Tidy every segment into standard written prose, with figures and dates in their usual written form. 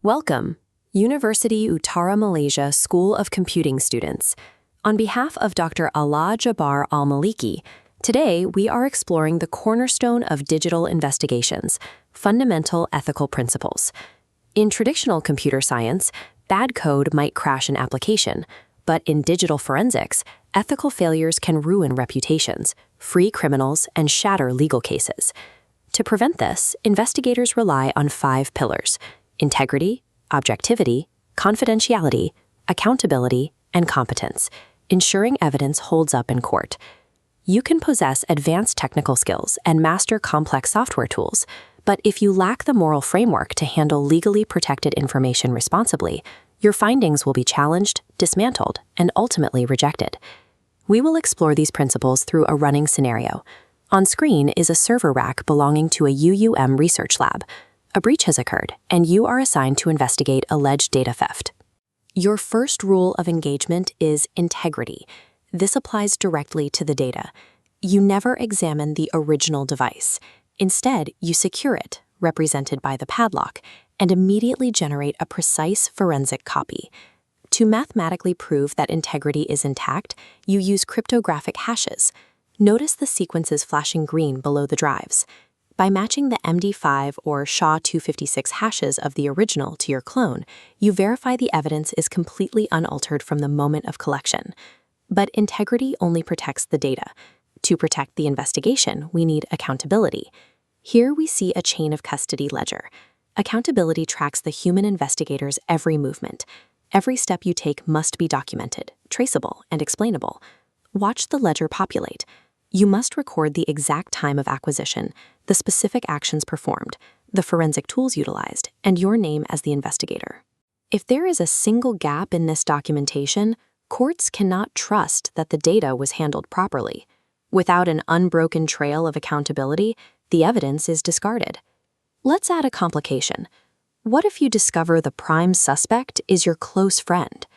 Welcome, University Utara Malaysia School of Computing students. On behalf of Dr. Ala Jabar Al-Maliki, today we are exploring the cornerstone of digital investigations, fundamental ethical principles. In traditional computer science, bad code might crash an application, but in digital forensics, ethical failures can ruin reputations, free criminals, and shatter legal cases. To prevent this, investigators rely on 5 pillars: integrity, objectivity, confidentiality, accountability, and competence, ensuring evidence holds up in court. You can possess advanced technical skills and master complex software tools, but if you lack the moral framework to handle legally protected information responsibly, your findings will be challenged, dismantled, and ultimately rejected. We will explore these principles through a running scenario. On screen is a server rack belonging to a UUM research lab. A breach has occurred, and you are assigned to investigate alleged data theft. Your first rule of engagement is integrity. This applies directly to the data. You never examine the original device. Instead, you secure it, represented by the padlock, and immediately generate a precise forensic copy. To mathematically prove that integrity is intact, you use cryptographic hashes. Notice the sequences flashing green below the drives. By matching the MD5 or SHA-256 hashes of the original to your clone, you verify the evidence is completely unaltered from the moment of collection. But integrity only protects the data. To protect the investigation, we need accountability. Here we see a chain of custody ledger. Accountability tracks the human investigator's every movement. Every step you take must be documented, traceable, and explainable. Watch the ledger populate. You must record the exact time of acquisition, the specific actions performed, the forensic tools utilized, and your name as the investigator. If there is a single gap in this documentation, courts cannot trust that the data was handled properly. Without an unbroken trail of accountability, the evidence is discarded. Let's add a complication. What if you discover the prime suspect is your close friend?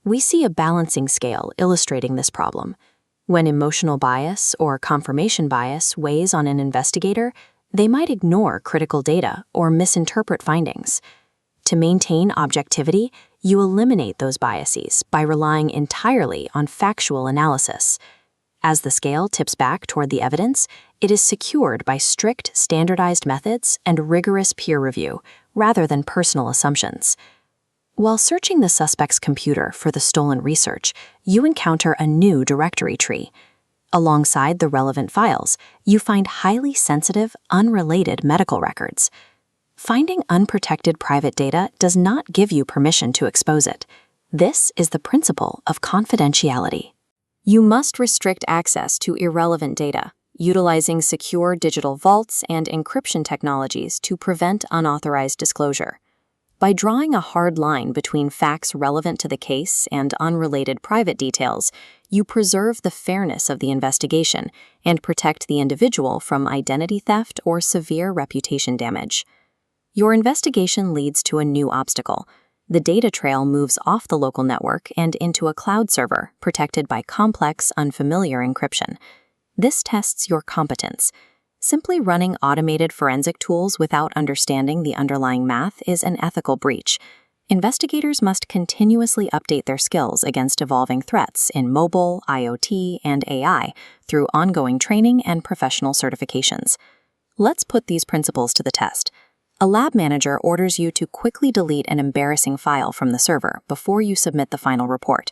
We see a balancing scale illustrating this problem. When emotional bias or confirmation bias weighs on an investigator, they might ignore critical data or misinterpret findings. To maintain objectivity, you eliminate those biases by relying entirely on factual analysis. As the scale tips back toward the evidence, it is secured by strict, standardized methods and rigorous peer review, rather than personal assumptions. While searching the suspect's computer for the stolen research, you encounter a new directory tree. Alongside the relevant files, you find highly sensitive, unrelated medical records. Finding unprotected private data does not give you permission to expose it. This is the principle of confidentiality. You must restrict access to irrelevant data, utilizing secure digital vaults and encryption technologies to prevent unauthorized disclosure. By drawing a hard line between facts relevant to the case and unrelated private details, you preserve the fairness of the investigation and protect the individual from identity theft or severe reputation damage. Your investigation leads to a new obstacle. The data trail moves off the local network and into a cloud server protected by complex, unfamiliar encryption. This tests your competence. Simply running automated forensic tools without understanding the underlying math is an ethical breach. Investigators must continuously update their skills against evolving threats in mobile, IoT, and AI through ongoing training and professional certifications. Let's put these principles to the test. A lab manager orders you to quickly delete an embarrassing file from the server before you submit the final report.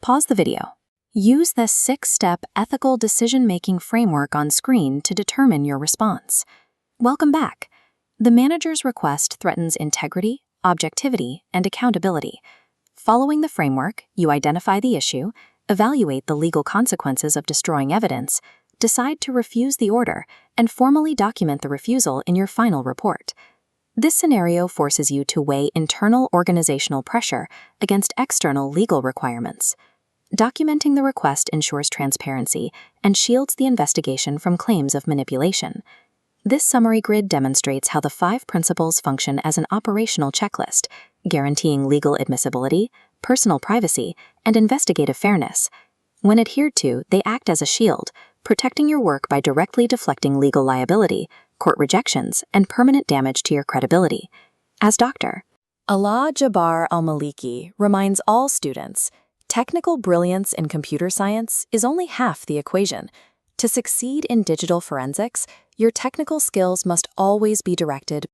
Pause the video. Use the 6-step ethical decision-making framework on screen to determine your response. Welcome back. The manager's request threatens integrity, objectivity, and accountability. Following the framework, you identify the issue, evaluate the legal consequences of destroying evidence, decide to refuse the order, and formally document the refusal in your final report. This scenario forces you to weigh internal organizational pressure against external legal requirements. Documenting the request ensures transparency and shields the investigation from claims of manipulation. This summary grid demonstrates how the 5 principles function as an operational checklist, guaranteeing legal admissibility, personal privacy, and investigative fairness. When adhered to, they act as a shield, protecting your work by directly deflecting legal liability, court rejections, and permanent damage to your credibility. As Dr. Alaa Jabbar al-Maliki reminds all students, technical brilliance in computer science is only half the equation. To succeed in digital forensics, your technical skills must always be directed